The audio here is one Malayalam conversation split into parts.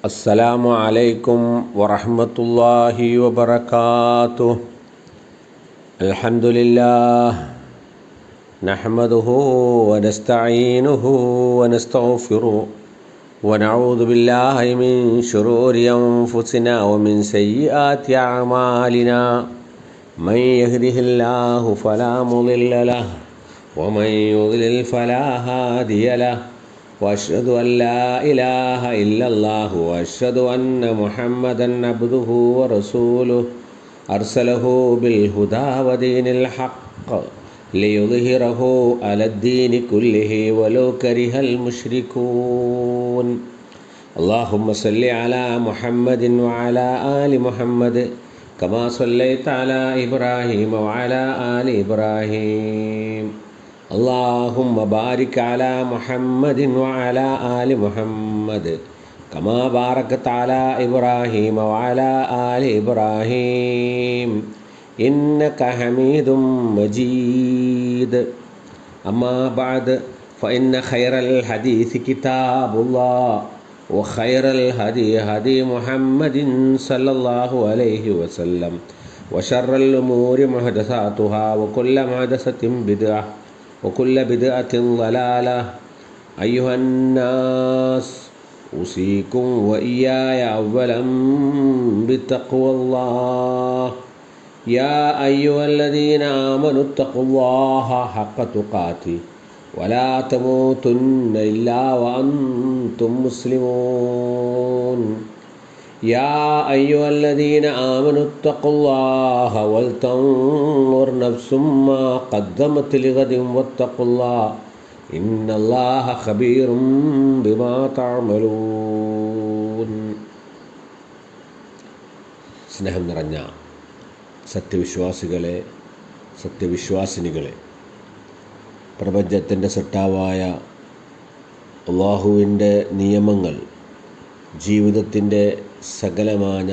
السلام عليكم ورحمة الله وبركاته. الحمد لله نحمده ونستعينه ونستغفره ونعوذ بالله من شرور أنفسنا ومن سيئات أعمالنا. من يهده الله فلا مضل له ومن يضلل فلا هادي له. وأشهد أن لا إله إلا الله وأشهد أن محمدا عبده ورسوله أرسله بالهدى ودين الحق ليظهره على الدين كله ولو كره المشركون. اللهم صل على محمد وعلى آل محمد كما صليت على إبراهيم وعلى آل إبراهيم. اللهم بارك على محمد وعلى آل محمد كما باركت على إبراهيم وعلى آل إبراهيم إنك حميد مجيد. أما بعد فإن خير الحديث كتاب الله وخير الهدي هدي محمد صلى الله عليه وسلم وشر الأمور محدثاتها وكل محدثة بدعة وكل بدعة ضلالة. أيها الناس أوصيكم وإياي أولا بتقوى الله. يا أيها الذين آمنوا اتقوا الله حق تقاته ولا تموتن إلا وأنتم مسلمون. يا أيها الذين آمنوا اتقوا الله ولتنظر نفس ما قدمت لغد واتقوا الله إن الله خبير بما تعملون. സ്നേഹം നിറഞ്ഞ സത്യവിശ്വാസികളെ, സത്യവിശ്വാസിനികളെ, പ്രപഞ്ചത്തിൻ്റെ സൃഷ്ടാവായ അള്ളാഹുവിൻ്റെ നിയമങ്ങൾ ജീവിതത്തിൻ്റെ സകലമായ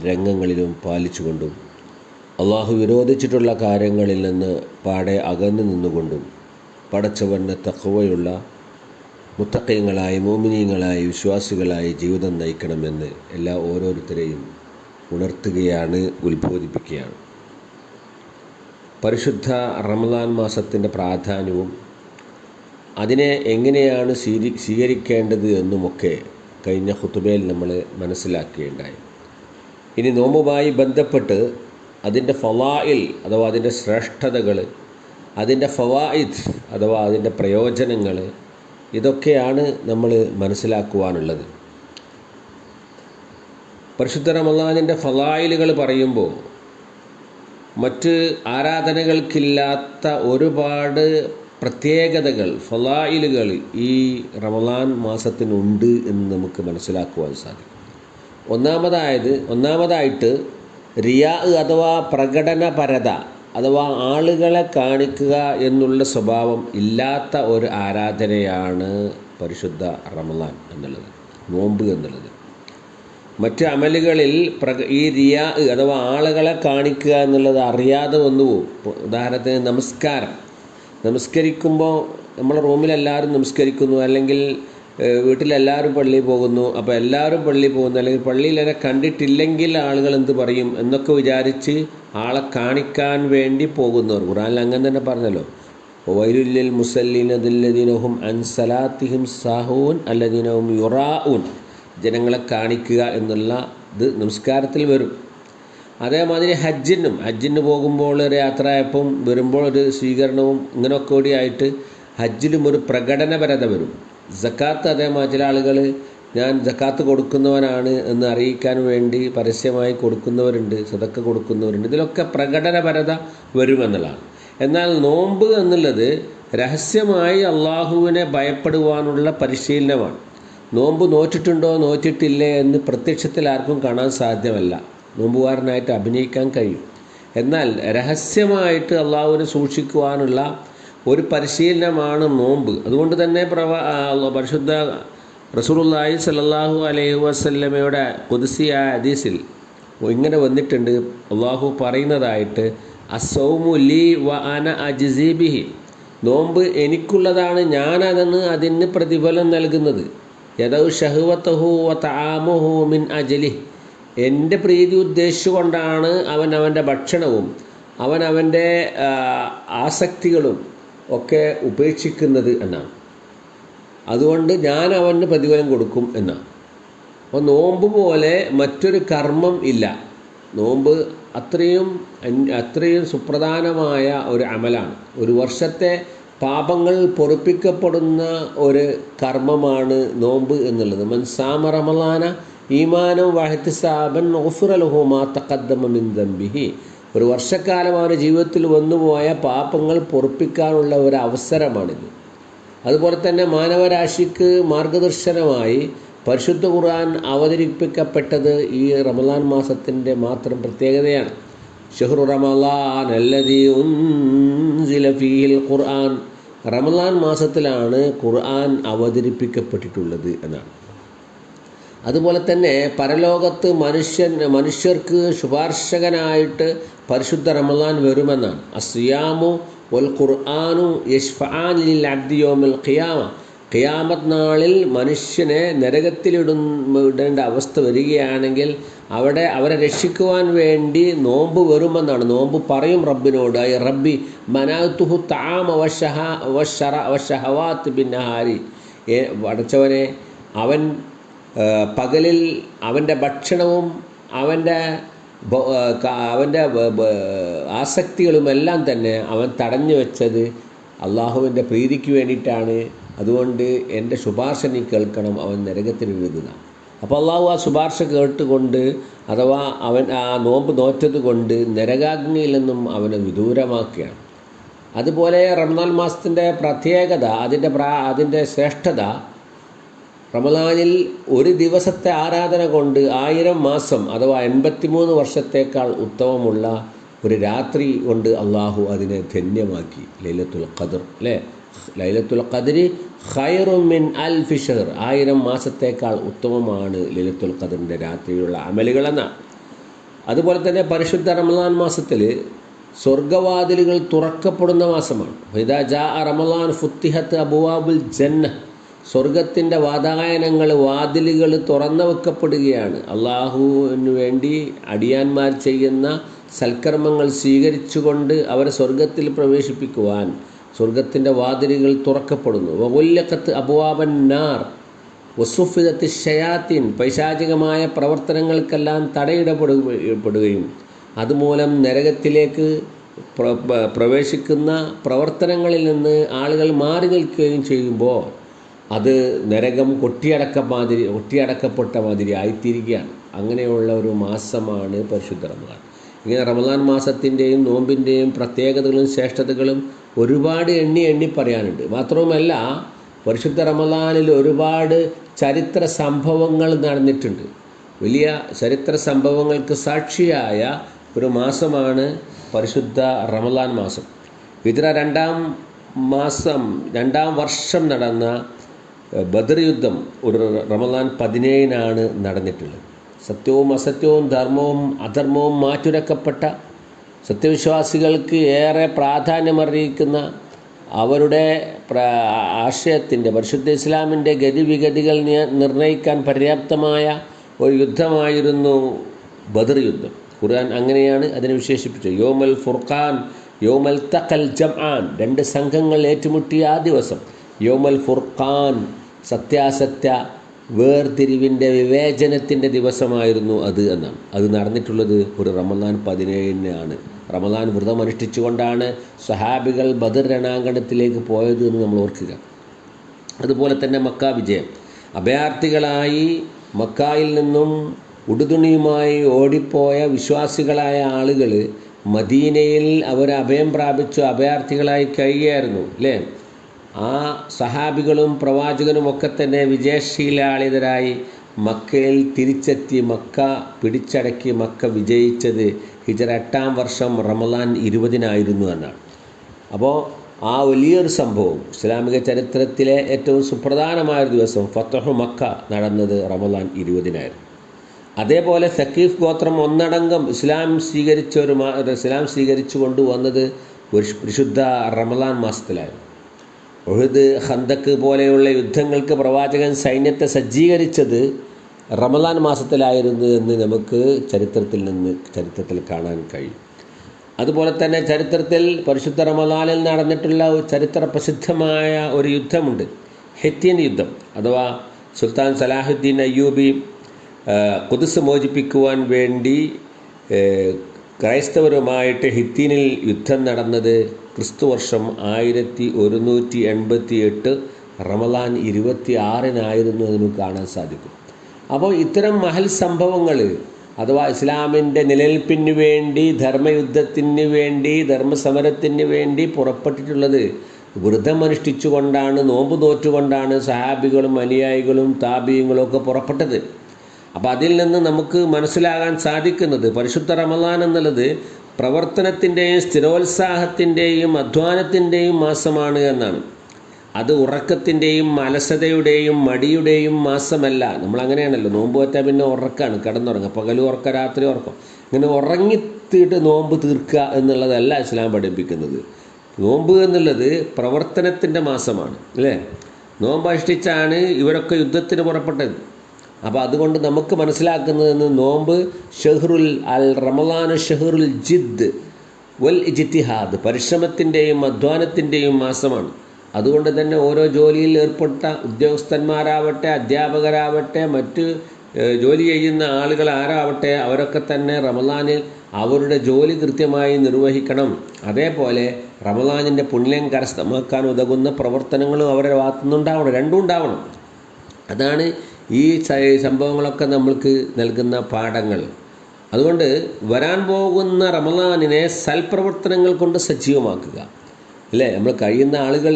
രംഗങ്ങളിലും പാലിച്ചുകൊണ്ടും അള്ളാഹു വിരോധിച്ചിട്ടുള്ള കാര്യങ്ങളിൽ നിന്ന് പാടെ അകന്നു നിന്നുകൊണ്ടും പടച്ചവന് തഖ്വയുള്ള മുത്തഖീങ്ങളായി മോമിനീങ്ങളായി വിശ്വാസികളായി ജീവിതം നയിക്കണമെന്ന് ഓരോരുത്തരെയും ഉണർത്തുകയാണ്, ഉത്ബോധിപ്പിക്കുകയാണ്. പരിശുദ്ധ റമദാൻ മാസത്തിൻ്റെ പ്രാധാന്യവും അതിനെ എങ്ങനെയാണ് സ്വീകരിക്കേണ്ടത് എന്നുമൊക്കെ കഴിഞ്ഞ ഖുതുബയിൽ നമ്മൾ മനസ്സിലാക്കുകയുണ്ടായി. ഇനി നോമ്പുമായി ബന്ധപ്പെട്ട് അതിൻ്റെ ഫളായിൽ അഥവാ അതിൻ്റെ ശ്രേഷ്ഠതകൾ, അതിൻ്റെ ഫവായിദ് അഥവാ അതിൻ്റെ പ്രയോജനങ്ങൾ, ഇതൊക്കെയാണ് നമ്മൾ മനസ്സിലാക്കുവാനുള്ളത്. പരിശുദ്ധ റമദാനിൻ്റെ ഫളായിലുകൾ പറയുമ്പോൾ മറ്റ് ആരാധനകൾക്കില്ലാത്ത ഒരുപാട് പ്രത്യേകതകൾ, ഫളായിലുകൾ ഈ റമദാൻ മാസത്തിനുണ്ട് എന്ന് നമുക്ക് മനസ്സിലാക്കുവാൻ സാധിക്കും. ഒന്നാമതായിട്ട് റിയാ അഥവാ പ്രകടനപരത അഥവാ ആളുകളെ കാണിക്കുക എന്നുള്ള സ്വഭാവം ഇല്ലാത്ത ഒരു ആരാധനയാണ് പരിശുദ്ധ റമദാൻ എന്നുള്ളത്, നോമ്പ് എന്നുള്ളത്. മറ്റ് അമലുകളിൽ ഈ റിയാ അഥവാ ആളുകളെ കാണിക്കുക എന്നുള്ളത് അറിയാതെ വന്നുപോകും. ഉദാഹരണത്തിന് നമസ്കരിക്കുമ്പോൾ നമ്മളെ റൂമിലെല്ലാവരും നമസ്കരിക്കുന്നു, അല്ലെങ്കിൽ വീട്ടിലെല്ലാവരും പള്ളിയിൽ പോകുന്നു. അപ്പോൾ എല്ലാവരും പള്ളിയിൽ പോകുന്നു, അല്ലെങ്കിൽ പള്ളിയിൽ എന്നെ കണ്ടിട്ടില്ലെങ്കിൽ ആളുകൾ എന്ത് പറയും എന്നൊക്കെ വിചാരിച്ച് ആളെ കാണിക്കാൻ വേണ്ടി പോകുന്നവർ. ഖുർആനിൽ അങ്ങനെ തന്നെ പറഞ്ഞല്ലോ, വൈലുല്ലിൽ മുസല്ലീന ദില്ലദീനഹും അൻ സലാത്തിഹിം സാഹൂൻ അല്ലദീനഹും യുറാഊൻ. ജനങ്ങളെ കാണിക്കുക എന്നുള്ള ഇത് നമസ്കാരത്തിൽ വരും. അതേമാതിരി ഹജ്ജിന് പോകുമ്പോൾ ഒരു യാത്രയപ്പം വരുമ്പോൾ ഒരു സ്വീകരണവും ഇങ്ങനെയൊക്കെ കൂടിയായിട്ട് ഹജ്ജിലും ഒരു പ്രകടനപരത വരും. സക്കാത്ത് അതേമാതിരി ചില ആളുകൾ ഞാൻ സക്കാത്ത് കൊടുക്കുന്നവനാണ് എന്ന് അറിയിക്കാൻ വേണ്ടി പരസ്യമായി കൊടുക്കുന്നവരുണ്ട്, സദക്ക കൊടുക്കുന്നവരുണ്ട്. ഇതിലൊക്കെ പ്രകടനപരത വരുമെന്നുള്ളതാണ്. എന്നാൽ നോമ്പ് എന്നുള്ളത് രഹസ്യമായി അള്ളാഹുവിനെ ഭയപ്പെടുവാനുള്ള പരിശീലനമാണ്. നോമ്പ് നോറ്റിട്ടുണ്ടോ നോറ്റിട്ടില്ലേ എന്ന് പ്രത്യക്ഷത്തിൽ ആർക്കും കാണാൻ സാധ്യമല്ല. നോമ്പുകാരനായിട്ട് അഭിനയിക്കാൻ കഴിയും. എന്നാൽ രഹസ്യമായിട്ട് അള്ളാഹുവിനെ സൂക്ഷിക്കുവാനുള്ള ഒരു പരിശീലനമാണ് നോമ്പ്. അതുകൊണ്ട് തന്നെ പരിശുദ്ധ റസൂലുള്ളാഹി സ്വല്ലല്ലാഹു അലൈഹി വസല്ലമയുടെ ഖുദ്സിയായ ഹദീസിൽ ഇങ്ങനെ വന്നിട്ടുണ്ട്. അള്ളാഹു പറയുന്നതായിട്ട് അസ്സൗമു ലീ വ അന അജ്സി ബിഹി. നോമ്പ് എനിക്കുള്ളതാണ്, ഞാനതെന്ന് അതിന് പ്രതിഫലം നൽകുന്നത്. യദൗ ഷഹ്വതഹു വ തആമുഹു മിൻ അജ്ലിഹി, എൻ്റെ പ്രീതി ഉദ്ദേശിച്ചുകൊണ്ടാണ് അവൻ അവൻ്റെ ഭക്ഷണവും അവൻ്റെ ആസക്തികളും ഒക്കെ ഉപേക്ഷിക്കുന്നത് എന്നാണ്. അതുകൊണ്ട് ഞാൻ അവന് പ്രതിഫലം കൊടുക്കും എന്നാണ്. അപ്പോൾ നോമ്പ് പോലെ മറ്റൊരു കർമ്മം ഇല്ല. നോമ്പ് അത്രയും സുപ്രധാനമായ ഒരു അമലാണ്. ഒരു വർഷത്തെ പാപങ്ങൾ പൊറുപ്പിക്കപ്പെടുന്ന ഒരു കർമ്മമാണ് നോമ്പ് എന്നുള്ളത്. മൻ സാമ റമളാന ഈമാനം വഹ്തിസാബൻ ഗുഫിറ ലഹു മാ തഖദ്ദമ മിൻ ദംബിഹി, ഒരു വർഷക്കാലം അവരുടെ ജീവിതത്തിൽ വന്നുപോയ പാപങ്ങൾ പൊറുപ്പിക്കാനുള്ള ഒരു അവസരമാണിത്. അതുപോലെ തന്നെ മാനവരാശിക്ക് മാർഗദർശനമായി പരിശുദ്ധ ഖുർആൻ അവതരിപ്പിക്കപ്പെട്ടത് ഈ റമളാൻ മാസത്തിൻ്റെ മാത്രം പ്രത്യേകതയാണ്. ഷഹ്റു റമളാൻ അല്ലദീ ഉൻസില ഫീഹിൽ ഖുർആൻ, റമളാൻ മാസത്തിലാണ് ഖുർആൻ അവതരിപ്പിക്കപ്പെട്ടിട്ടുള്ളത് എന്നാണ്. അതുപോലെ തന്നെ പരലോകത്ത് മനുഷ്യർക്ക് ശുപാർശകനായിട്ട് പരിശുദ്ധ റമളാൻ വരുമെന്നാണ്. അസ്സിയാമു വൽ ഖുർആനു യശ്ഫആൻ ലിൽ അബ്ദി യൗമൽ ഖിയാമ, ഖിയാമത്ത് നാളിൽ മനുഷ്യനെ നരകത്തിലിടേണ്ട അവസ്ഥ വരികയാണെങ്കിൽ അവരെ രക്ഷിക്കുവാൻ വേണ്ടി നോമ്പ് വരുമെന്നാണ്. നോമ്പ് പറയും റബ്ബിനോട്, ഐ റബ്ബി മനാതുഹു തആമ വശഹവാത്ത് ബിന്നഹാരി, അടച്ചവനെ അവൻ പകലിൽ അവൻ്റെ ഭക്ഷണവും അവൻ്റെ ആസക്തികളുമെല്ലാം തന്നെ അവൻ തടഞ്ഞു വെച്ചത് അള്ളാഹുവിൻ്റെ പ്രീതിക്ക് വേണ്ടിയിട്ടാണ്. അതുകൊണ്ട് എൻ്റെ ശുപാർശ നീ കേൾക്കണം, അവൻ നരകത്തിലിടുക. അപ്പോൾ അള്ളാഹു ആ ശുപാർശ കേട്ടുകൊണ്ട്, അഥവാ അവൻ ആ നോമ്പ് നോറ്റത് കൊണ്ട് നരകാഗ്നിയിൽ നിന്നും അവനെ വിദൂരമാക്കുകയാണ്. അതുപോലെ റമളാൻ മാസത്തിൻ്റെ പ്രത്യേകത, അതിൻ്റെ ശ്രേഷ്ഠത, റമളാനിൽ ഒരു ദിവസത്തെ ആരാധന കൊണ്ട് 1000 മാസം അഥവാ 83 വർഷത്തേക്കാൾ ഉത്തമമുള്ള ഒരു രാത്രി കൊണ്ട് അള്ളാഹു അതിനെ ധന്യമാക്കി. ലൈലത്തുൽ ഖദ്ർ, അല്ലേ? ലൈലത്തുൽ ഖദ്രി ഖൈറും മിൻ അൽഫി ഷഹർ, 1000 മാസത്തേക്കാൾ ഉത്തമമാണ് ലൈലത്തുൽ ഖദ്റിൻ്റെ രാത്രിയിലുള്ള അമലുകളെന്നാണ്. അതുപോലെ തന്നെ പരിശുദ്ധ റമളാൻ മാസത്തിൽ സ്വർഗവാതിലുകൾ തുറക്കപ്പെടുന്ന മാസമാണ്. ഇദാ ജാഅ റമളാൻ ഫുത്തിഹത്ത് അബ്വാബുൽ ജന്ന, സ്വർഗത്തിൻ്റെ വാതിലുകൾ തുറന്നു വെക്കപ്പെടുകയാണ്. അള്ളാഹുവിന് വേണ്ടി അടിയാന്മാർ ചെയ്യുന്ന സൽക്കർമ്മങ്ങൾ സ്വീകരിച്ചുകൊണ്ട് അവരെ സ്വർഗത്തിൽ പ്രവേശിപ്പിക്കുവാൻ സ്വർഗത്തിൻ്റെ വാതിലുകൾ തുറക്കപ്പെടുന്നു. വഗുല്ലഖത്ത് അബ്വാബൻ നാർ വസുഫിദത്തി ഷയാത്തിൻ, പൈശാചികമായ പ്രവർത്തനങ്ങൾക്കെല്ലാം തടയിടപ്പെടുകയും അതുമൂലം നരകത്തിലേക്ക് പ്രവേശിക്കുന്ന പ്രവർത്തനങ്ങളിൽ നിന്ന് ആളുകൾ മാറി നിൽക്കുകയും ചെയ്യുമ്പോൾ അത് നരകം കൊട്ടിയടക്കപ്പെട്ട മാതിരി ആയിത്തീരുകയാണ്. അങ്ങനെയുള്ള ഒരു മാസമാണ് പരിശുദ്ധ റമളാൻ. ഇങ്ങനെ റമളാൻ മാസത്തിൻ്റെയും നോമ്പിൻ്റെയും പ്രത്യേകതകളും ശ്രേഷ്ഠതകളും ഒരുപാട് എണ്ണി പറയാനുണ്ട്. മാത്രവുമല്ല, പരിശുദ്ധ റമളാനിൽ ഒരുപാട് ചരിത്ര സംഭവങ്ങൾ നടന്നിട്ടുണ്ട്. വലിയ ചരിത്ര സംഭവങ്ങൾക്ക് സാക്ഷിയായ ഒരു മാസമാണ് പരിശുദ്ധ റമളാൻ മാസം. ഹിജ്റ 2ാം വർഷം നടന്ന ബദർ യുദ്ധം ഒരു റമളാൻ 17-നാണ് നടന്നിട്ടുള്ളത്. സത്യവും അസത്യവും ധർമ്മവും അധർമ്മവും മാറ്റുരക്കപ്പെട്ട, സത്യവിശ്വാസികൾക്ക് ഏറെ പ്രാധാന്യമറിയിക്കുന്ന, അവരുടെ ആശയത്തിൻ്റെ പരിശുദ്ധ ഇസ്ലാമിൻ്റെ ഗതിവിഗതികൾ നിർണ്ണയിക്കാൻ പര്യാപ്തമായ ഒരു യുദ്ധമായിരുന്നു ബദർ യുദ്ധം. ഖുർആൻ അങ്ങനെയാണ് അതിനെ വിശേഷിപ്പിച്ചത്. യൗമൽ ഫുർഖാൻ യൗമൽ തഖൽ ജംആൻ, 2 സംഘങ്ങൾ ഏറ്റുമുട്ടിയ ആ ദിവസം. യൗമൽ ഫുർഖാൻ, സത്യാസത്യ വേർതിരിവിൻ്റെ വിവേചനത്തിൻ്റെ ദിവസമായിരുന്നു അത് എന്നാണ്. അത് നടന്നിട്ടുള്ളത് ഒരു റമളാൻ 17-നാണ്. റമളാൻ വ്രതം അനുഷ്ഠിച്ചുകൊണ്ടാണ് സ്വഹാബികൾ ബദർ രണാങ്കണത്തിലേക്ക് പോയത് എന്ന് നമ്മൾ ഓർക്കുക. അതുപോലെ തന്നെ മക്ക വിജയം, അഭയാർത്ഥികളായി മക്കായിൽ നിന്നും ഉടുതുണിയുമായി ഓടിപ്പോയ വിശ്വാസികളായ ആളുകൾ മദീനയിൽ അവർ അഭയം പ്രാപിച്ചു അഭയാർത്ഥികളായി കഴിയുകയായിരുന്നു, അല്ലേ? ആ സഹാബികളും പ്രവാചകനുമൊക്കെ തന്നെ വിജയശീലാളിതരായി മക്കയിൽ തിരിച്ചെത്തി മക്ക പിടിച്ചടക്കി മക്ക വിജയിച്ചത് ഹിജ്റ 8-ാം വർഷം റമളാൻ 20-നായിരുന്നു എന്നാണ്. അപ്പോൾ ആ വലിയൊരു സംഭവം, ഇസ്ലാമിക ചരിത്രത്തിലെ ഏറ്റവും സുപ്രധാനമായൊരു ദിവസം ഫത്ഹു മക്ക നടന്നത് റമളാൻ 20-നായിരുന്നു. അതേപോലെ സഖീഫ് ഗോത്രം ഒന്നടങ്കം ഇസ്ലാം സ്വീകരിച്ചു കൊണ്ടുവന്നത് പരിശുദ്ധ റമളാൻ മാസത്തിലായിരുന്നു. ഉഹുദ്, ഖന്തക്ക് പോലെയുള്ള യുദ്ധങ്ങൾക്ക് പ്രവാചകൻ സൈന്യത്തെ സജ്ജീകരിച്ചത് റമദാൻ മാസത്തിലായിരുന്നു എന്ന് നമുക്ക് ചരിത്രത്തിൽ കാണാൻ കഴിയും. അതുപോലെ തന്നെ ചരിത്രത്തിൽ പരിശുദ്ധ റമദാനിൽ നടന്നിട്ടുള്ള ചരിത്ര പ്രസിദ്ധമായ ഒരു യുദ്ധമുണ്ട്, ഹിത്തീൻ യുദ്ധം. അഥവാ സുൽത്താൻ സലാഹുദ്ദീൻ അയ്യൂബി ഖുദ്സ് മോചിപ്പിക്കുവാൻ വേണ്ടി ക്രൈസ്തവരുമായിട്ട് ഹിത്തീനിൽ യുദ്ധം നടന്നത് ക്രിസ്തുവർഷം 1188 റമദാൻ 26-നായിരുന്നു എന്ന് നമുക്ക് കാണാൻ സാധിക്കും. അപ്പോൾ ഇത്തരം മഹൽ സംഭവങ്ങൾ അഥവാ ഇസ്ലാമിൻ്റെ നിലനിൽപ്പിന് വേണ്ടി, ധർമ്മയുദ്ധത്തിന് വേണ്ടി, ധർമ്മസമരത്തിന് വേണ്ടി പുറപ്പെട്ടിട്ടുള്ളത് വ്രതമനുഷ്ഠിച്ചുകൊണ്ടാണ്, നോമ്പ് നോറ്റുകൊണ്ടാണ് സഹാബികളും അനുയായികളും താബിയങ്ങളും ഒക്കെ പുറപ്പെട്ടത്. അപ്പോൾ അതിൽ നിന്ന് നമുക്ക് മനസ്സിലാകാൻ സാധിക്കുന്നത് പരിശുദ്ധ റമദാൻ എന്നുള്ളത് പ്രവർത്തനത്തിൻ്റെയും സ്ഥിരോത്സാഹത്തിൻ്റെയും അധ്വാനത്തിൻ്റെയും മാസമാണ് എന്നാണ്. അത് ഉറക്കത്തിൻ്റെയും അലസതയുടെയും മടിയുടെയും മാസമല്ല. നമ്മളങ്ങനെയാണല്ലോ, നോമ്പ് വെച്ചാൽ പിന്നെ ഉറക്കാണ്, കിടന്നുറങ്ങുക, പകലും ഉറക്കം രാത്രി ഉറക്കം, ഇങ്ങനെ ഉറങ്ങിത്തീട്ട് നോമ്പ് തീർക്കുക എന്നുള്ളതല്ല ഇസ്ലാം പഠിപ്പിക്കുന്നത്. നോമ്പ് എന്നുള്ളത് പ്രവർത്തനത്തിൻ്റെ മാസമാണ്, അല്ലേ? നോമ്പ് അനുഷ്ഠിച്ചാണ് ഇവരൊക്കെ യുദ്ധത്തിന് പുറപ്പെട്ടത്. അപ്പോൾ അതുകൊണ്ട് നമുക്ക് മനസ്സിലാക്കുന്നതെന്ന് നോമ്പ് റമളാൻ ഷഹ്റുൽ ജിദ് വൽ ഇജ്തിഹാദ്, പരിശ്രമത്തിൻ്റെയും അധ്വാനത്തിൻ്റെയും മാസമാണ്. അതുകൊണ്ട് തന്നെ ഓരോ ജോലിയിൽ ഏർപ്പെട്ട ഉദ്യോഗസ്ഥന്മാരാവട്ടെ, അധ്യാപകരാവട്ടെ, മറ്റ് ജോലി ചെയ്യുന്ന ആളുകൾ ആരാവട്ടെ, അവരൊക്കെ തന്നെ റമളാനിൽ അവരുടെ ജോലി കൃത്യമായി നിർവഹിക്കണം. അതേപോലെ റമളാനിൻ്റെ പുണ്യം കരസ്ഥമാക്കാൻ ഉതകുന്ന പ്രവർത്തനങ്ങളും അവരുടെ ഭാഗത്തുനിന്നുണ്ടാവണം, രണ്ടും ഉണ്ടാവണം. അതാണ് ഈ സംഭവങ്ങളൊക്കെ നമ്മൾക്ക് നൽകുന്ന പാഠങ്ങൾ. അതുകൊണ്ട് വരാൻ പോകുന്ന റമളാനിനെ സൽപ്രവർത്തനങ്ങൾ കൊണ്ട് സജീവമാക്കുക, അല്ലേ? നമ്മൾ കഴിയുന്ന ആളുകൾ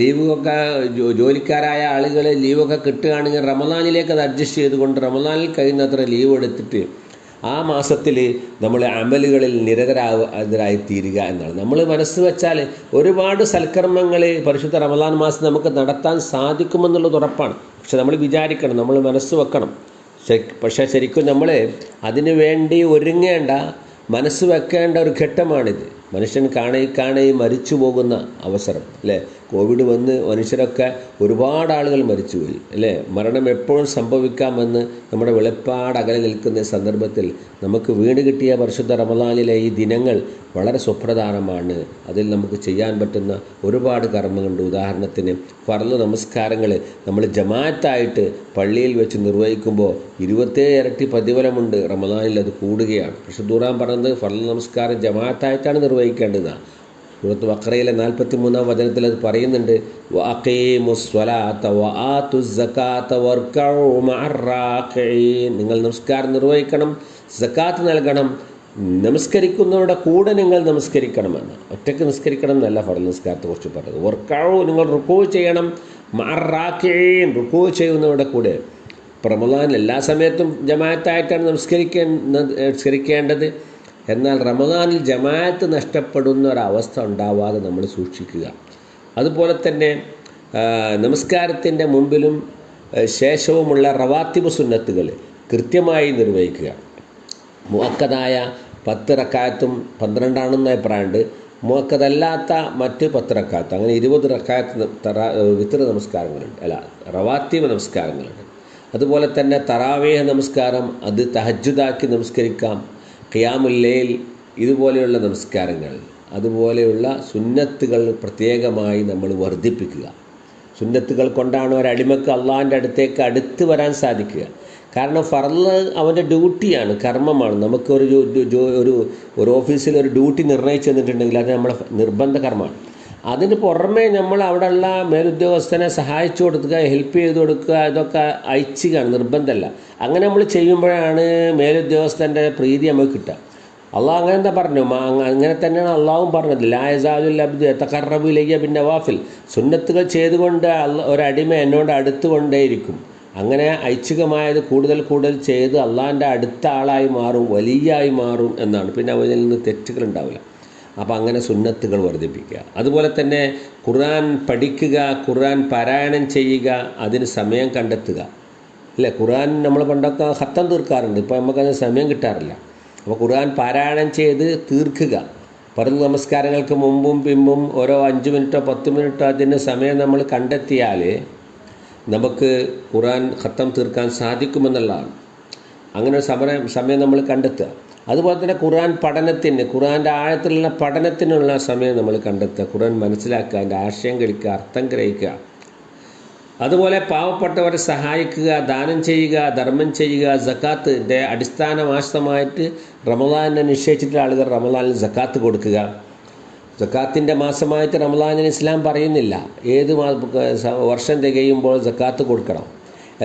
ലീവൊക്കെ, ജോലിക്കാരായ ആളുകൾ ലീവൊക്കെ കിട്ടുകയാണെങ്കിൽ റമളാനിലേക്ക് അത് അഡ്ജസ്റ്റ് ചെയ്തുകൊണ്ട് റമളാനിൽ കഴിയുന്നത്ര ലീവ് എടുത്തിട്ട് ആ മാസത്തിൽ നമ്മൾ അമലുകളിൽ നിരതരായിത്തീരുക എന്നാണ്. നമ്മൾ മനസ്സ് വെച്ചാൽ ഒരുപാട് സൽക്കർമ്മങ്ങൾ പരിശുദ്ധ റമളാൻ മാസം നമുക്ക് നടത്താൻ സാധിക്കുമെന്നുള്ളത് ഉറപ്പാണ്. പക്ഷെ നമ്മൾ വിചാരിക്കണം, നമ്മൾ മനസ്സ് വെക്കണം. പക്ഷേ ശരിക്കും നമ്മൾ അതിനു വേണ്ടി ഒരുങ്ങേണ്ട, മനസ്സ് വെക്കേണ്ട ഒരു ഘട്ടമാണിത്. മനുഷ്യൻ കാണേ മരിച്ചു പോകുന്ന അവസരം, അല്ലേ? കോവിഡ് വന്ന് മനുഷ്യരൊക്കെ ഒരുപാട് ആളുകൾ മരിച്ചുപോയി, അല്ലേ? മരണം എപ്പോഴും സംഭവിക്കാമെന്ന് നമ്മുടെ വെളിപ്പാടകലെ നിൽക്കുന്ന സന്ദർഭത്തിൽ നമുക്ക് വീണ് കിട്ടിയ പരിശുദ്ധ റമളാനിലെ ഈ ദിനങ്ങൾ വളരെ സുപ്രധാനമാണ്. അതിൽ നമുക്ക് ചെയ്യാൻ പറ്റുന്ന ഒരുപാട് കർമ്മങ്ങളുണ്ട്. ഉദാഹരണത്തിന് ഫർള് നമസ്കാരങ്ങൾ നമ്മൾ ജമാഅത്തായിട്ട് പള്ളിയിൽ വെച്ച് നിർവഹിക്കുമ്പോൾ 27 ഇരട്ടി പ്രതിഫലമുണ്ട്. റമളാനിൽ അത് കൂടുകയാണ്. പരിശുദ്ധ ഖുർആൻ പറഞ്ഞത് ഫർള് നമസ്കാരം ജമാഅത്തായിട്ടാണ് നിർവഹിക്കേണ്ടതാണ്. സൂറത്ത് ബഖറയിലെ 43-ാം വചനത്തിൽ അത് പറയുന്നുണ്ട്, വഅഖീമുസ്സലാത്ത വആതുസ്സകാത്ത വർക്കഉ മഅർറാഖഈൻ. നിങ്ങൾ നമസ്കാരം നിർവഹിക്കണം, സക്കാത്ത് നൽകണം, നമസ്കരിക്കുന്നവരുടെ കൂടെ നിങ്ങൾ നമസ്കരിക്കണമെന്ന്. ഒറ്റയ്ക്ക് നിസ്കരിക്കണം എന്നല്ല ഫർള് നമസ്കാരത്തെക്കുറിച്ച് പറഞ്ഞത്. വർക്കഉ, നിങ്ങൾ റുക്കൂ ചെയ്യണം, മഅർറാഖഈൻ, റുക്കൂ ചെയ്യുന്നവരുടെ കൂടെ. റമളാൻ എല്ലാ സമയത്തും ജമാഅത്തായിട്ടാണ് നമസ്കരിക്കേണ്ടത്. എന്നാൽ റമളാനിൽ ജമാഅത്ത് നഷ്ടപ്പെടുന്ന ഒരവസ്ഥ ഉണ്ടാവാതെ നമ്മൾ സൂക്ഷിക്കുക. അതുപോലെ തന്നെ നമസ്കാരത്തിൻ്റെ മുമ്പിലും ശേഷവുമുള്ള റവാത്തിബ് സുന്നത്തുകൾ കൃത്യമായി നിർവഹിക്കുക. മുഅക്കദായ 10 റക്അത്തും 12 അഭിപ്രായമുണ്ട്. മുഅക്കദല്ലാത്ത മറ്റ് 10 റക്അത്ത്, അങ്ങനെ 20 റക്അത്ത് വിത്ർ നമസ്കാരങ്ങളുണ്ട്, റവാത്തിബ് നമസ്കാരങ്ങളുണ്ട്. അതുപോലെ തന്നെ തറാവീഹ് നമസ്കാരം, അത് തഹജ്ജുദാക്കി നമസ്കരിക്കാം. ഖിയാമുൽ ലൈൽ, ഇതുപോലെയുള്ള നമസ്കാരങ്ങൾ, അതുപോലെയുള്ള സുന്നത്തുകൾ പ്രത്യേകമായി നമ്മൾ വർദ്ധിപ്പിക്കുക. സുന്നത്തുകൾ കൊണ്ടാണ് ഒരടിമക്ക് അള്ളാഹിൻ്റെ അടുത്ത് വരാൻ സാധിക്കുക. കാരണം ഫർള് അവൻ്റെ ഡ്യൂട്ടിയാണ്, കർമ്മമാണ്. നമുക്ക് ഒരു ഓഫീസിൽ ഒരു ഡ്യൂട്ടി നിർണ്ണയിച്ചു തന്നിട്ടുണ്ടെങ്കിൽ അത് നമ്മളെ നിർബന്ധ കർമ്മമാണ്. അതിന് പുറമെ നമ്മൾ അവിടെയുള്ള മേലുദ്യോഗസ്ഥനെ സഹായിച്ചു കൊടുക്കുക, ഹെൽപ്പ് ചെയ്ത് കൊടുക്കുക, ഇതൊക്കെ ഐച്ഛികമാണ്, നിർബന്ധമല്ല. അങ്ങനെ നമ്മൾ ചെയ്യുമ്പോഴാണ് മേലുദ്യോഗസ്ഥൻ്റെ പ്രീതി നമുക്ക് കിട്ടുക. അള്ളാഹ് അങ്ങനെ എന്താ പറഞ്ഞു? അങ്ങനെ തന്നെയാണ് അള്ളാഹും പറഞ്ഞത്, ലാ യസാലുൽ അബ്ദു യതഖറബു ഇലയ്യ ബിന്നവാഫിൽ. സുന്നത്തുകൾ ചെയ്തുകൊണ്ട് ഒരടിമ എന്നോട് അടുത്തുകൊണ്ടേയിരിക്കും. അങ്ങനെ ഐച്ഛികമായത് കൂടുതൽ ചെയ്ത് അള്ളാഹിൻ്റെ അടുത്ത ആളായി മാറും, വലിയായി മാറും എന്നാണ്. പിന്നെ അവനിൽ നിന്ന് തെറ്റുകൾ ഉണ്ടാവില്ല. അപ്പോൾ അങ്ങനെ സുന്നത്തുകൾ വർദ്ധിപ്പിക്കുക. അതുപോലെ തന്നെ ഖുർആൻ പഠിക്കുക, ഖുർആൻ പാരായണം ചെയ്യുക, അതിന് സമയം കണ്ടെത്തുക, അല്ലേ? ഖുർആൻ നമ്മൾ പണ്ടൊക്കെ ഖത്തം തീർക്കാറുണ്ട്, ഇപ്പോൾ നമുക്കതിന് സമയം കിട്ടാറില്ല. അപ്പോൾ ഖുർആൻ പാരായണം ചെയ്ത് തീർക്കുക. ഫർദ് നമസ്കാരങ്ങൾക്ക് മുമ്പും പിമ്പും ഓരോ 5 മിനിറ്റോ 10 മിനിറ്റോ അതിന് സമയം നമ്മൾ കണ്ടെത്തിയാൽ നമുക്ക് ഖുർആൻ ഖത്തം തീർക്കാൻ സാധിക്കുമെന്നുള്ളതാണ്. അങ്ങനെ സമയം നമ്മൾ കണ്ടെത്തുക. അതുപോലെ തന്നെ ഖുർആൻ പഠനത്തിന്, ഖുർആൻ്റെ ആഴത്തിലുള്ള പഠനത്തിനുള്ള സമയം നമ്മൾ കണ്ടെത്തുക. ഖുർആൻ മനസ്സിലാക്കുക, അതിൻ്റെ ആശയം ഗ്രഹിക്കുക, അർത്ഥം ഗ്രഹിക്കുക. അതുപോലെ പാവപ്പെട്ടവരെ സഹായിക്കുക, ദാനം ചെയ്യുക, ധർമ്മം ചെയ്യുക. സക്കാത്തിൻ്റെ അടിസ്ഥാന മാസമായിട്ട് റമളാനെ നിശ്ചയിച്ചിട്ടുള്ള ആളുകൾ റമളാനിൽ സക്കാത്ത് കൊടുക്കുക. സക്കാത്തിൻ്റെ മാസമായിട്ട് റമളാനിന് ഇസ്ലാം പറയുന്നില്ല, ഏത് വർഷം തികയുമ്പോൾ സക്കാത്ത് കൊടുക്കണം.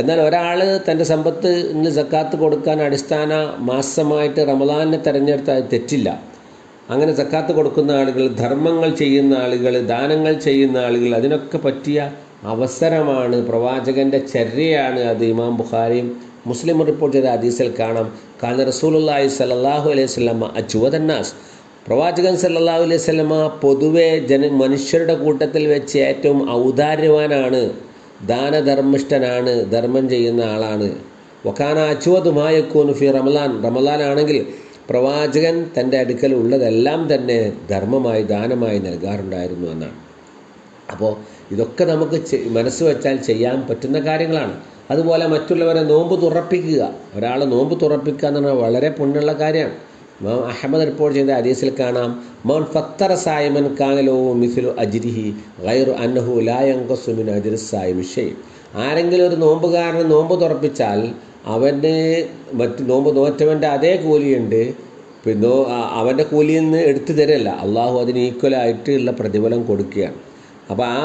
എന്നാൽ ഒരാൾ തൻ്റെ സമ്പത്ത് ഇന്ന് സക്കാത്ത് കൊടുക്കാൻ അടിസ്ഥാന മാസമായിട്ട് റമളാനിനെ തിരഞ്ഞെടുത്താൽ തെറ്റില്ല. അങ്ങനെ സക്കാത്ത് കൊടുക്കുന്ന ആളുകൾ, ധർമ്മങ്ങൾ ചെയ്യുന്ന ആളുകൾ, ദാനങ്ങൾ ചെയ്യുന്ന ആളുകൾ, അതിനൊക്കെ പറ്റിയ അവസരമാണ്. പ്രവാചകൻ്റെ ചര്യയാണ് അത്. ഇമാം ബുഖാരിയും മുസ്ലിം റിപ്പോർട്ട് ചെയ്ത ഹദീസിൽ കാണാം, കാന റസൂലുള്ളാഹി സ്വല്ലല്ലാഹു അലൈഹി വസല്ലമ അജ്വദന്നാസ്, പ്രവാചകൻ സല്ലല്ലാഹു അലൈഹി വസല്ലമ പൊതുവെ മനുഷ്യരുടെ കൂട്ടത്തിൽ വെച്ച് ഏറ്റവും ഔദാര്യവാനാണ്, ദാനധർമ്മിഷ്ഠനാണ്, ധർമ്മം ചെയ്യുന്ന ആളാണ്. വക്കാന അജ്വദു മാ യകൂനു ഫി റമളാൻ, റമളാനാണെങ്കിൽ പ്രവാചകൻ തൻ്റെ അടുക്കൽ ഉള്ളതെല്ലാം തന്നെ ധർമ്മമായി, ദാനമായി നൽകാറുണ്ടായിരുന്നു എന്നാണ്. അപ്പോൾ ഇതൊക്കെ നമുക്ക് മനസ്സ് വെച്ചാൽ ചെയ്യാൻ പറ്റുന്ന കാര്യങ്ങളാണ്. അതുപോലെ മറ്റുള്ളവരെ നോമ്പ് തുറപ്പിക്കുക. ഒരാൾ നോമ്പ് തുറപ്പിക്കുക എന്ന് പറഞ്ഞാൽ വളരെ പുണ്യമുള്ള കാര്യമാണ്. അഹമ്മദ് റിപ്പോർട്ട് ചെയ്ത ഹദീസിൽ കാണാം, മൻ ഫത്തറ സായിമൻ കാനലോ മിസ്ലു അജ്രിഹി ഗൈറു അന്നഹു ലാ യൻഖസു മിൻ അജ്രി സായിമി ഷൈ. ആരെങ്കിലും ഒരു നോമ്പുകാരന് നോമ്പ് തുറപ്പിച്ചാൽ അവന് മറ്റ് നോമ്പ് നോറ്റവൻ്റെ അതേ കൂലിയുണ്ട്, പിന്നെ അവൻ്റെ കൂലിയിൽ നിന്ന് എടുത്തു തരല്ല, അള്ളാഹു അതിന് ഈക്വലായിട്ട് ഉള്ള പ്രതിഫലം കൊടുക്കുകയാണ്. അപ്പോൾ ആ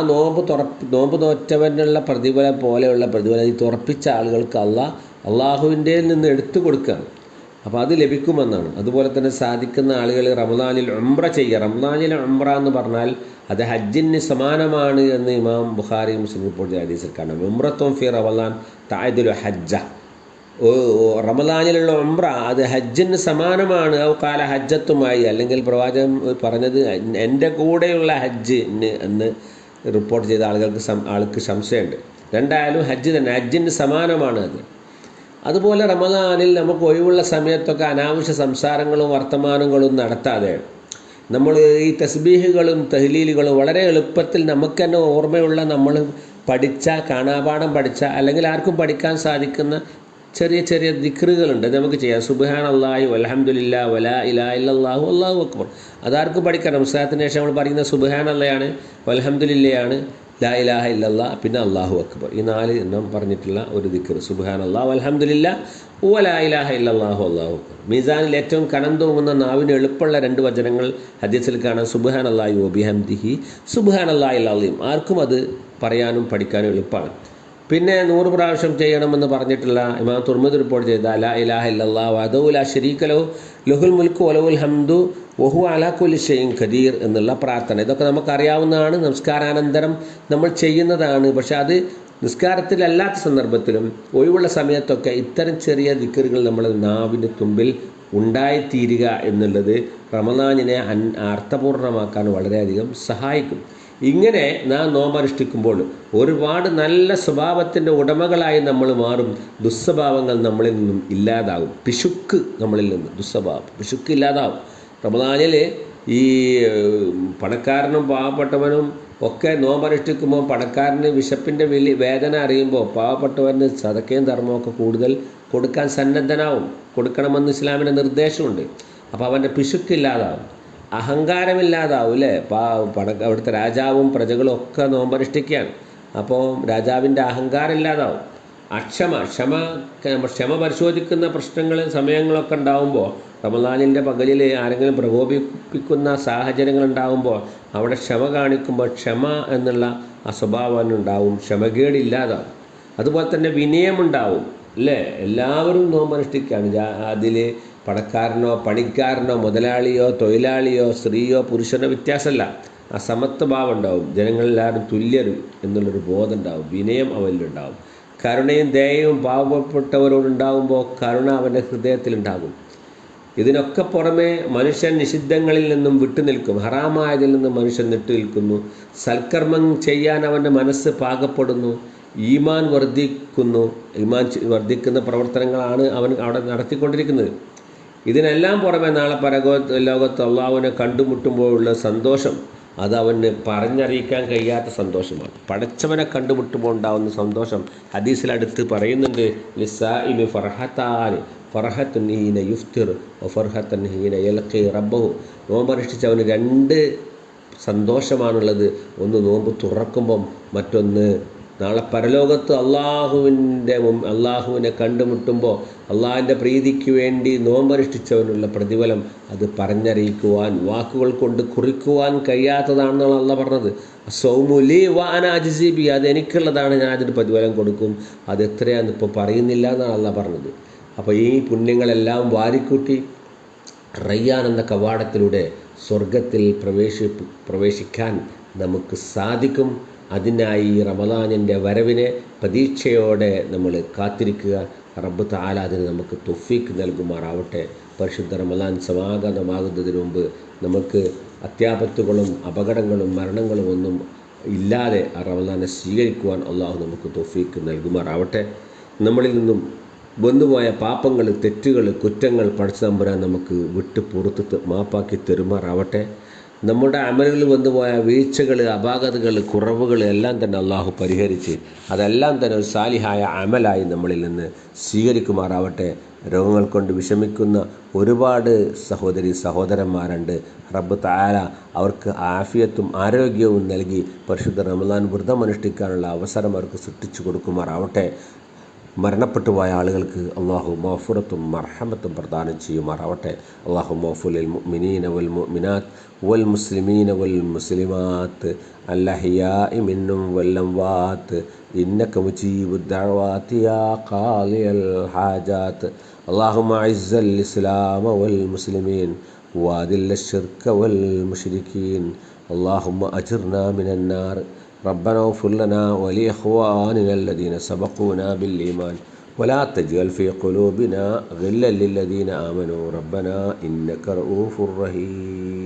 നോമ്പ് നോറ്റവനുള്ള പ്രതിഫലം പോലെയുള്ള പ്രതിഫലം ഈ തുറപ്പിച്ച ആളുകൾക്ക് അള്ളാഹുവിൻ്റെ നിന്ന് എടുത്തു കൊടുക്കുകയാണ്. അപ്പോൾ അത് ലഭിക്കുമെന്നാണ്. അതുപോലെ തന്നെ സാധിക്കുന്ന ആളുകൾ റമളാനിൽ ഉംറ ചെയ്യുക. റമളാനിൽ ഉംറ എന്ന് പറഞ്ഞാൽ അത് ഹജ്ജിന് സമാനമാണ് എന്ന് ഇമാം ബുഖാരി മുസ്ലിം റിപ്പോർട്ട് ചെയ്ത ഹദീസിൽ കാണാം. ഉംറത്തും ഫി റമളാൻ തഅദിലു ഹജ്ജ. റമളാനിലുള്ള ഉംറ അത് ഹജ്ജിന് സമാനമാണ്. ഔ കാല ഹജ്ജത്തുമായി, അല്ലെങ്കിൽ പ്രവാചകൻ പറഞ്ഞത് എൻ്റെ കൂടെയുള്ള ഹജ്ജ് എന്ന് റിപ്പോർട്ട് ചെയ്ത ആൾക്ക് സംശയമുണ്ട്. രണ്ടായാലും ഹജ്ജ് തന്നെ, ഹജ്ജിന് സമാനമാണ് അത്. അതുപോലെ റമളാനിൽ നമുക്ക് ഒഴിവുള്ള സമയത്തൊക്കെ അനാവശ്യ സംസാരങ്ങളും വർത്തമാനങ്ങളും നടത്താതെ നമ്മൾ ഈ തസ്ബീഹുകളും തഹ്ലീലുകളും വളരെ എളുപ്പത്തിൽ നമുക്ക് തന്നെ ഓർമ്മയുള്ള, നമ്മൾ പഠിച്ച, കാണാപാഠം പഠിച്ച, അല്ലെങ്കിൽ ആർക്കും പഠിക്കാൻ സാധിക്കുന്ന ചെറിയ ചെറിയ ദിക്റുകളുണ്ട്, നമുക്ക് ചെയ്യാം. സുബ്ഹാനല്ലാഹി വൽഹംദുലില്ലാഹി വലാ ഇലാഹ ഇല്ലല്ലാഹു അല്ലാഹു അക്ബർ. അതാർക്കും പഠിക്കാം. നമസ്കാരത്തിന് ശേഷം നമ്മൾ പറയുന്ന സുബ്ഹാനല്ലയാണ്, വൽഹംദുലില്ലയാണ്, ലാ ഇലാഹ ഇല്ലല്ലാഹ്, പിന്നെ അല്ലാഹു അക്ബർ. ഈ 4 എണ്ണം പറഞ്ഞിട്ടുള്ള ഒരു ദിക്ർ. സുബ്ഹാനല്ലാഹി വൽഹംദുലില്ലാഹി വലാ ഇലാഹ ഇല്ലല്ലാഹു അല്ലാഹു അക്ബർ. മീസാനിൽ ഏറ്റവും കനം തൂങ്ങുന്ന, നാവിന് എളുപ്പമുള്ള 2 വചനങ്ങൾ ഹദീസിൽ കാണാം. സുബ്ഹാനല്ലാഹി വബിഹംദിഹി സുബ്ഹാനല്ലാഹിൽ അളീം. ആർക്കും അത് പറയാനും പഠിക്കാനും എളുപ്പമാണ്. പിന്നെ 100 പ്രാവശ്യം ചെയ്യണമെന്ന് പറഞ്ഞിട്ടുള്ള ഇമാം തുർമുദി റിപ്പോർട്ട് ചെയ്ത ലാ ഇലാഹ ഇല്ലല്ലാഹു വഹ്ദഹു ലാ ശരീക ലഹു ലഹുൽ മുൽക്കു വലഹുൽ ഹംദു വഹുവ അലാ കുല്ലി ഷൈഇൻ ഖദീർ എന്നുള്ള പ്രാർത്ഥന. ഇതൊക്കെ നമുക്കറിയാവുന്നതാണ്, നമസ്കാരാനന്തരം നമ്മൾ ചെയ്യുന്നതാണ്. പക്ഷേ അത് നിസ്കാരത്തിലല്ലാത്ത സന്ദർഭത്തിലും ഒഴിവുള്ള സമയത്തൊക്കെ ഇത്തരം ചെറിയ ദിക്റുകൾ നമ്മുടെ നാവിൻ്റെ തുമ്പിൽ ഉണ്ടായിത്തീരുക എന്നുള്ളത് റമളാനിനെ അർത്ഥപൂർണ്ണമാക്കാൻ വളരെയധികം സഹായിക്കും. ഇങ്ങനെ നാം നോമ്പനുഷ്ഠിക്കുമ്പോൾ ഒരുപാട് നല്ല സ്വഭാവത്തിൻ്റെ ഉടമകളായി നമ്മൾ മാറും. ദുസ്വഭാവങ്ങൾ നമ്മളിൽ നിന്നും ഇല്ലാതാവും. പിശുക്ക് നമ്മളിൽ നിന്ന്, പിശുക്ക് ഇല്ലാതാവും. റമളാനിൽ ഈ പണക്കാരനും പാവപ്പെട്ടവനും ഒക്കെ നോമ്പനുഷ്ഠിക്കുമ്പോൾ പണക്കാരന് വിശപ്പിൻ്റെ വേദന അറിയുമ്പോൾ പാവപ്പെട്ടവന് സദക്കയും ധർമ്മമൊക്കെ കൂടുതൽ കൊടുക്കാൻ സന്നദ്ധനാവും. കൊടുക്കണമെന്ന് ഇസ്ലാമിൻ്റെ നിർദ്ദേശമുണ്ട്. അപ്പോൾ അവൻ്റെ പിശുക്കില്ലാതാവും, അഹങ്കാരമില്ലാതാവും. അല്ലേ? അവിടുത്തെ രാജാവും പ്രജകളും ഒക്കെ നോമ്പനുഷ്ഠിക്കുകയാണ്. അപ്പോൾ രാജാവിൻ്റെ അഹങ്കാരം ഇല്ലാതാവും. ക്ഷമ പരിശോധിക്കുന്ന പ്രശ്നങ്ങൾ, സമയങ്ങളൊക്കെ ഉണ്ടാകുമ്പോൾ, റമളാനിൻ്റെ പകലിൽ ആരെങ്കിലും പ്രകോപിപ്പിക്കുന്ന സാഹചര്യങ്ങൾ ഉണ്ടാകുമ്പോൾ അവിടെ ക്ഷമ കാണിക്കുമ്പോൾ ക്ഷമ എന്നുള്ള അസ്വഭാവം ഉണ്ടാവും, ക്ഷമകേടില്ലാതാവും. അതുപോലെ തന്നെ വിനയമുണ്ടാവും. അല്ലേ? എല്ലാവരും നോമ്പനുഷ്ഠിക്കുകയാണ്. അതിൽ പണക്കാരനോ പണിക്കാരനോ മുതലാളിയോ തൊഴിലാളിയോ സ്ത്രീയോ പുരുഷനോ വ്യത്യാസമല്ല. ആ സമത്വഭാവം ഉണ്ടാവും. ജനങ്ങളെല്ലാവരും തുല്യർ എന്നുള്ളൊരു ബോധം ഉണ്ടാവും. വിനയം അവനിലുണ്ടാവും. കരുണയും ദയയും പാവപ്പെട്ടവരോടുണ്ടാകുമ്പോൾ കരുണ അവൻ്റെ ഹൃദയത്തിലുണ്ടാകും. ഇതിനൊക്കെ പുറമെ മനുഷ്യൻ നിഷിദ്ധങ്ങളിൽ നിന്നും വിട്ടുനിൽക്കും. ഹറാമായതിൽ നിന്നും മനുഷ്യൻ വിട്ടുനിൽക്കുന്നു. സൽക്കർമ്മം ചെയ്യാൻ അവൻ്റെ മനസ്സ് പാകപ്പെടുന്നു. ഈമാൻ വർദ്ധിക്കുന്നു. ഈമാൻ വർദ്ധിക്കുന്ന പ്രവർത്തനങ്ങളാണ് അവൻ അവിടെ നടത്തിക്കൊണ്ടിരിക്കുന്നത്. ഇതിനെല്ലാം പുറമെ നാളെ ലോകത്ത് അള്ളാഹുവിനെ കണ്ടുമുട്ടുമ്പോഴുള്ള സന്തോഷം അത് അവന് പറഞ്ഞറിയിക്കാൻ കഴിയാത്ത സന്തോഷമാണ്. പടച്ചവനെ കണ്ടുമുട്ടുമ്പോൾ ഉണ്ടാകുന്ന സന്തോഷം ഹദീസിലടുത്ത് പറയുന്നുണ്ട്, ലിസ്സാഇമി ഫർഹത്താൻ ഫർഹത്തുൻ ഹീന യുഫ്തിർ വഫർഹത്തുൻ ഹീന യൽഖി റബ്ബഹു. നോമ്പനുഷ്ഠിച്ചവന് രണ്ട് സന്തോഷമാണുള്ളത്. ഒന്ന് നോമ്പ് തുറക്കുമ്പം, മറ്റൊന്ന് നാളെ പരലോകത്ത് അള്ളാഹുവിനെ കണ്ടുമുട്ടുമ്പോൾ അള്ളാഹിൻ്റെ പ്രീതിക്ക് വേണ്ടി നോമ്പനുഷ്ഠിച്ചവനുള്ള പ്രതിഫലം അത് പറഞ്ഞറിയിക്കുവാൻ, വാക്കുകൾ കൊണ്ട് കുറിക്കുവാൻ കഴിയാത്തതാണെന്നാണ് അള്ളാഹ് പറഞ്ഞത്. സൗമുലി വാന അജ്സീബി, അത് എനിക്കുള്ളതാണ്, ഞാൻ അതിന് പ്രതിഫലം കൊടുക്കും. അത് എത്രയാണെന്ന് ഇപ്പോൾ പറയുന്നില്ല എന്നാണ് അള്ളാഹ് പറഞ്ഞത്. അപ്പോൾ ഈ പുണ്യങ്ങളെല്ലാം വാരിക്കൂട്ടി റയ്യാൻ എന്ന കവാടത്തിലൂടെ സ്വർഗത്തിൽ പ്രവേശിക്കാൻ നമുക്ക് സാധിക്കും. അതിനായി റമദാനിൻ്റെ വരവിനെ പ്രതീക്ഷയോടെ നമ്മൾ കാത്തിരിക്കുക. റബ്ബ് തആല അതിന് നമുക്ക് തൗഫീക്ക് നൽകുമാറാവട്ടെ. പരിശുദ്ധ റമദാൻ സമാഗതമാകുന്നതിന് മുമ്പ് നമുക്ക് അത്യാപത്തുകളും അപകടങ്ങളും മരണങ്ങളും ഒന്നും ഇല്ലാതെ ആ റമദാനെ സ്വീകരിക്കുവാൻ അള്ളാഹു നമുക്ക് തൗഫീക്ക് നൽകുമാറാവട്ടെ. നമ്മളിൽ നിന്നും വന്നുപോയ പാപങ്ങൾ, തെറ്റുകൾ, കുറ്റങ്ങൾ പടച്ച തമ്പുരാൻ നമുക്ക് വിട്ട് പുറത്ത് മാപ്പാക്കി തരുമാറാവട്ടെ. നമ്മുടെ അമലുകളിൽ വന്നുപോയ വീഴ്ചകൾ, അപാകതകൾ, കുറവുകൾ എല്ലാം തന്നെ അള്ളാഹു പരിഹരിച്ച് അതെല്ലാം തന്നെ ഒരു സാലിഹായ അമലായി നമ്മളിൽ നിന്ന് സ്വീകരിക്കുമാറാവട്ടെ. രോഗങ്ങൾ കൊണ്ട് വിഷമിക്കുന്ന ഒരുപാട് സഹോദരന്മാരുണ്ട്. റബ്ബ് തആല അവർക്ക് ആഫിയത്തും ആരോഗ്യവും നൽകി പരിശുദ്ധ റമദാൻ വ്രതം അനുഷ്ഠിക്കാനുള്ള അവസരം അവർക്ക് സൃഷ്ടിച്ചു കൊടുക്കുമാറാവട്ടെ. മരണപ്പെട്ടു പോയ ആളുകൾക്ക് അള്ളാഹു മഗ്ഫിറത്തും മർഹമത്തും പ്രദാനം ചെയ്യുമാറാവട്ടെ. അള്ളാഹു മഗ്ഫിറുൽ മുഅ്മിനീന വൽ മുഅ്മിനാത്ത് വൽ മുസ്ലിമീന വൽ മുസ്ലിമാത്ത് അൽഅഹ്യാഇ മിൻഹും വൽ അംവാത്ത് ഇന്നക മുജീബുദ് ദഅവാതി യാ ഖാദിയൽ ഹാജാത്ത്. അല്ലാഹുമ്മ അഇസ്സൽ ഇസ്ലാമ വൽ മുസ്ലിമീൻ വഅദില്ലശ് ശിർക വൽ മുശ്രികീൻ. അല്ലാഹുമ്മ അജിർനാ മിനൻ നാർ. ربنا اغفر لنا ولإخواننا الذين سبقونا بالإيمان ولا تجعل في قلوبنا غلا للذين آمنوا ربنا إنك رؤوف رحيم.